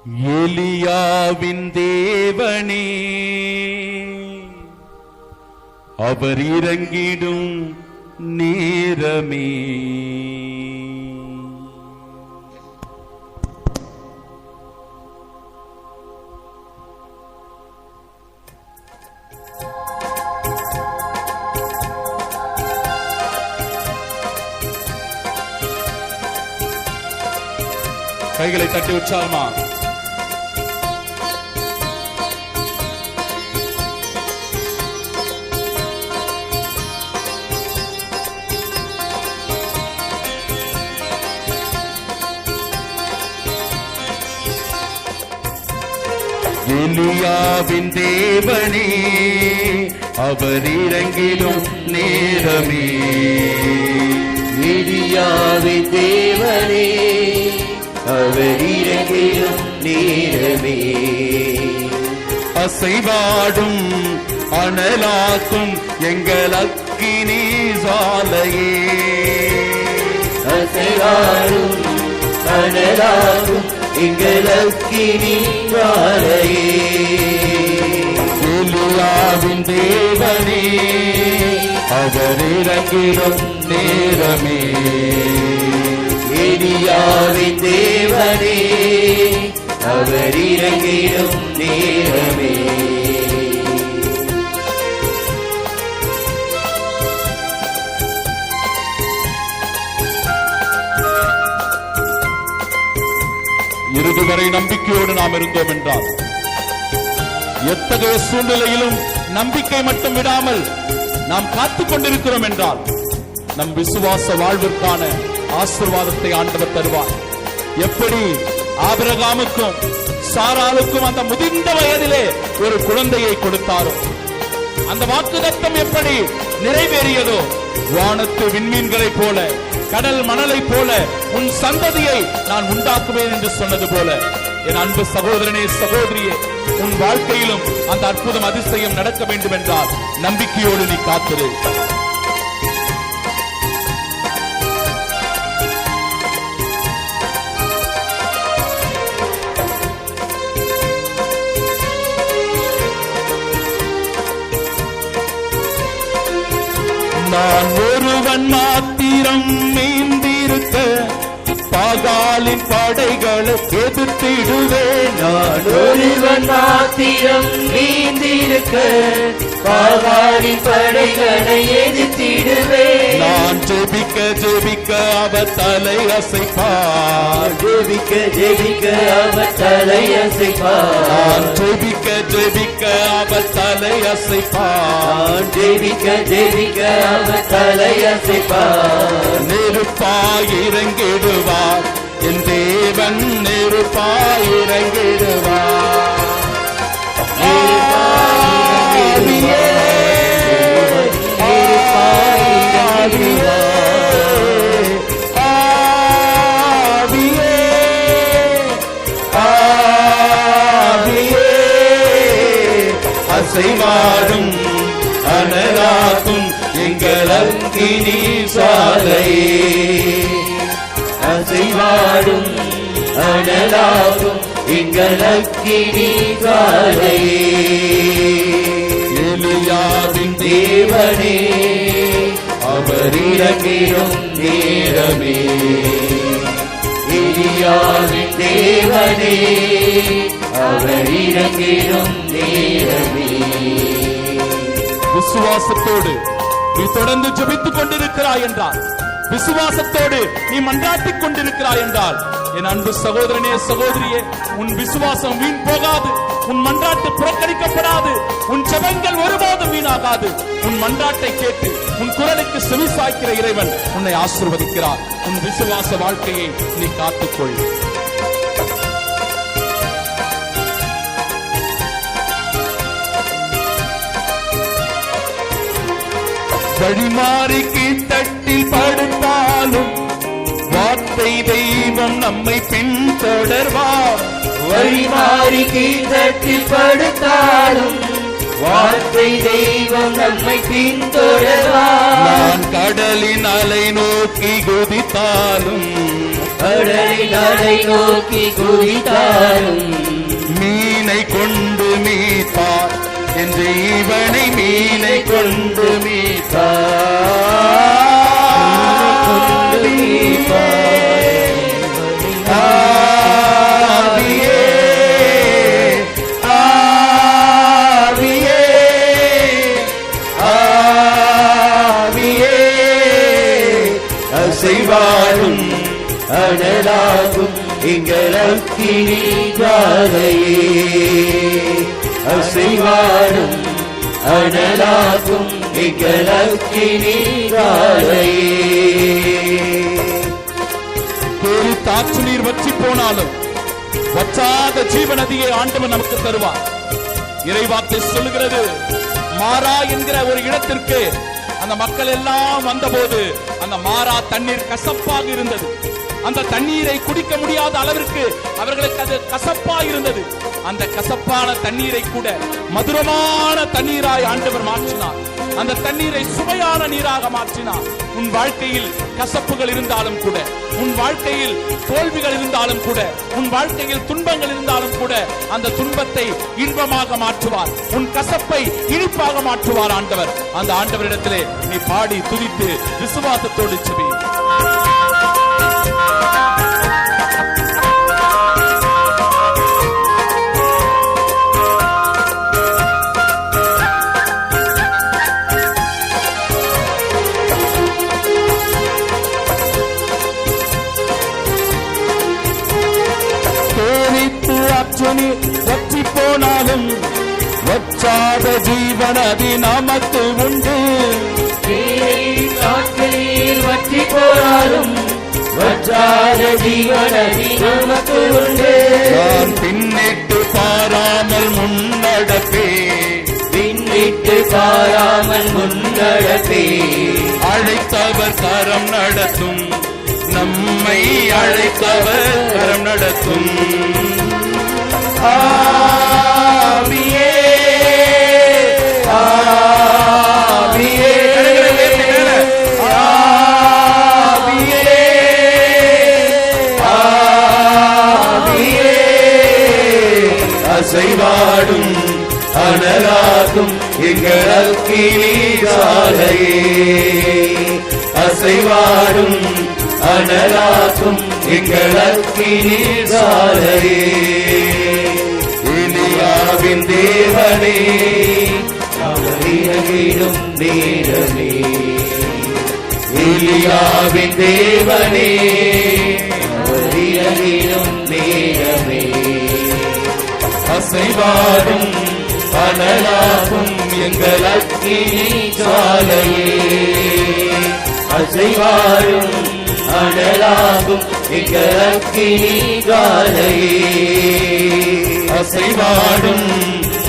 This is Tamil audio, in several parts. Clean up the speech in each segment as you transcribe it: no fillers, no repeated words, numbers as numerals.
எலியாவின் தேவனே, அவர் இறங்கிடும் நேரமே. கைகளை தட்டி உற்சாகமா எலியாவின் தேவனே, அவர் இறங்கிடும் நேரமே. எலியாவின் தேவனே, அவர் இறங்கிடும் நேரமே. அசைவாடும் அனலாக்கும் எங்கள் அக்கினி ஜாலையே. அசைவாடும் அனலாக்கும் எங்கள் அக்கினி ஜாலையே. எலியாவின் தேவனே, அவர் இறங்கிடும் நேரமே. எலியாவின் தேவனே, அவர் இறங்கிடும் நேரமே. இறுதி வரை நம்பிக்கையோடு நாம் இருந்தோம் என்றால், எத்தகைய சூழ்நிலையிலும் நம்பிக்கை மட்டும் விடாமல் நாம் காத்துக் கொண்டிருக்கிறோம் என்றால், நம் விசுவாச வாழ்விற்கான ஆசீர்வாதத்தை ஆண்டவர் தருவார். எப்படி ஆபிரகாமுக்கும் சாராளுக்கும் அந்த முதிர்ந்த வயதிலே ஒரு குழந்தையை கொடுத்தாரோ, அந்த வாக்குத்தத்தம் எப்படி நிறைவேறியதோ, வானத்து விண்மீன்களை போல கடல் மணலை போல உன் சந்ததியை நான் உண்டாக்குவேன் என்று சொன்னது போல, என் அன்பு சகோதரனே சகோதரியே, உன் வாழ்க்கையிலும் அந்த அற்புதம் அதிசயம் நடக்க வேண்டும் என்றால் நம்பிக்கையோடு நீ காத்திரு. நான் ஒருவன் மாத்திரம் மீந்திருக்க பாகாலின் படைகளை எதிர்த்திடுவேன். நான் ஒருவன் மாத்திரம் மீந்திருக்க பாகாலின் படைகளை எதிர்த்திடுவேன். நான் ஜெபிக்க ஜெபிக்க அவர் தலை அசைப்பார். ஜெபிக்க ஜெபிக்க அவர் தலை அசைப்பார். நான் ஜெபிக்க ஜெபிக்க அவர் தலை அசைப்பார். ஜெபிக்க ஜெபிக்க அவர் தலை அசைப்பார். நெருப்பாய் இறங்கிடுவார் என் தேவன், நெருப்பாய் இறங்கிடுவார். அசைவாடும் அனலாக்கும் எங்கள் அக்கினி ஜாலையே. அசைவாடும் அனலாக்கும் எங்கள் அக்கினி ஜாலையே. எலியாவின் தேவனே, அவர் இறங்கிடும் நேரமே. எலியாவின் தேவனே, அவர் இறங்கிடும் நேரமே. விசுவாசத்தோடு நீ தொடர்ந்து ஜெபித்துக் கொண்டிருக்கிறாய் என்றால், விசுவாசத்தோடு நீ மன்றாட்டிக் கொண்டிருக்கிறாய் என்றால், என் அன்பு சகோதரனே சகோதரியே, உன் விசுவாசம் வீண் போகாது, உன் மன்றாட்டு புறக்கணிக்கப்படாது, உன் ஜெபங்கள் ஒருபோதும் வீணாகாது. உன் மன்றாட்டை கேட்டு உன் குரலுக்கு செவிசாய்க்கிற இறைவன் உன்னை ஆசீர்வதிக்கிறார். உன் விசுவாச வாழ்க்கையை நீ காத்துக்கொள். வழிமாறி கீழ்த்தட்டில் படுத்தாலும் வார்த்தை தெய்வம் நம்மை பின்தொடர்வார். வழிமாறி கீழ்த்தட்டில் படுத்தாலும் வார்த்தை தெய்வம் நம்மை பின்தொடர்வார். நான் கடலின் அலை நோக்கி குதித்தாலும் கடலில் அலை நோக்கி குதித்தாலும் மீனை கொண்டு மீட்பார் என் ஜீவனை மீனை கொண்டு மீட்பார். ஆவியே, ஆவியே, ஆவியே, அசைவாடும் அனலாகும் எங்கள் அக்கினி ஜாலையே. அசைவாடும் அனலாகும் எங்கள் அக்கினி ஜாலையே. தாற்று நீர் வற்றி போனாலும் வற்றாத ஜீவ நதியை ஆண்டவர் நமக்கு தருவார். இறைவார்த்தை சொல்லுகிறது, மாறா என்கிற ஒரு இடத்திற்கு அந்த மக்கள் எல்லாம் வந்தபோது அந்த மாறா தண்ணீர் கசப்பாக இருந்தது. அந்த தண்ணீரை குடிக்க முடியாத அளவிற்கு அவர்களுக்கு அது கசப்பா இருந்தது. அந்த கசப்பான தண்ணீரை கூட மதுரமான தண்ணீராய் ஆண்டவர் மாற்றினார். அந்த தண்ணீரை சுவையான நீராக மாற்றினார். உன் வாழ்க்கையில் கசப்புகள் இருந்தாலும் கூட, உன் வாழ்க்கையில் தோல்விகள் இருந்தாலும் கூட, உன் வாழ்க்கையில் துன்பங்கள் இருந்தாலும் கூட அந்த துன்பத்தை இன்பமாக மாற்றுவார். உன் கசப்பை இனிப்பாக மாற்றுவார் ஆண்டவர். அந்த ஆண்டவரிடத்திலே நீ பாடி துதித்து விசுவாசத்தோடு செபி. வற்றி போனாலும் வற்றாத ஜீவனதி நமக்கு உண்டு. வற்றி போனாலும் வற்றாத ஜீவனதி நமக்கு உண்டு. நான் பின்னிட்டு பாராமல் முன்னடப்பே, பின்னிட்டு பாராமல் முன்னடப்பே. அழைத்தவர் கரம் நடத்தும், நம்மை அழைத்தவர் கரம் நடத்தும். ஆவியே, ஆவியே, ஆவியே, ஆவியே, அசைவாடும் அனலாகும் எங்கள் அக்கினி ஜாலையே. அசைவாடும் அனலாகும் எங்கள் அக்கினி ஜாலையே. எலியாவின் தேவனே, அவர் இறங்கிடும் நேரமே. எலியாவின் தேவனே, அவர் இறங்கிடும் நேரமே. அசைவாடும் அனலாகும் எங்கள் அக்கினி ஜாலையே. அசைவாடும் அனலாகும் எங்கள் அக்கினி ஜாலையே. அசைவாடும்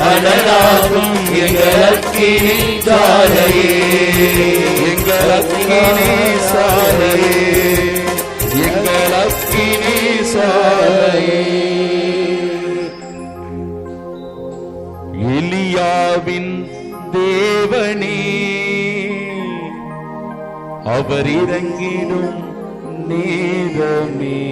அனலாகும் எங்கள் அக்கினி ஜாலையே. எங்கள் அக்கினி சாலையே, எங்கள் அக்கினி சாலையே. எலியாவின் தேவனே, அவர் இறங்கிடும் நேரமே.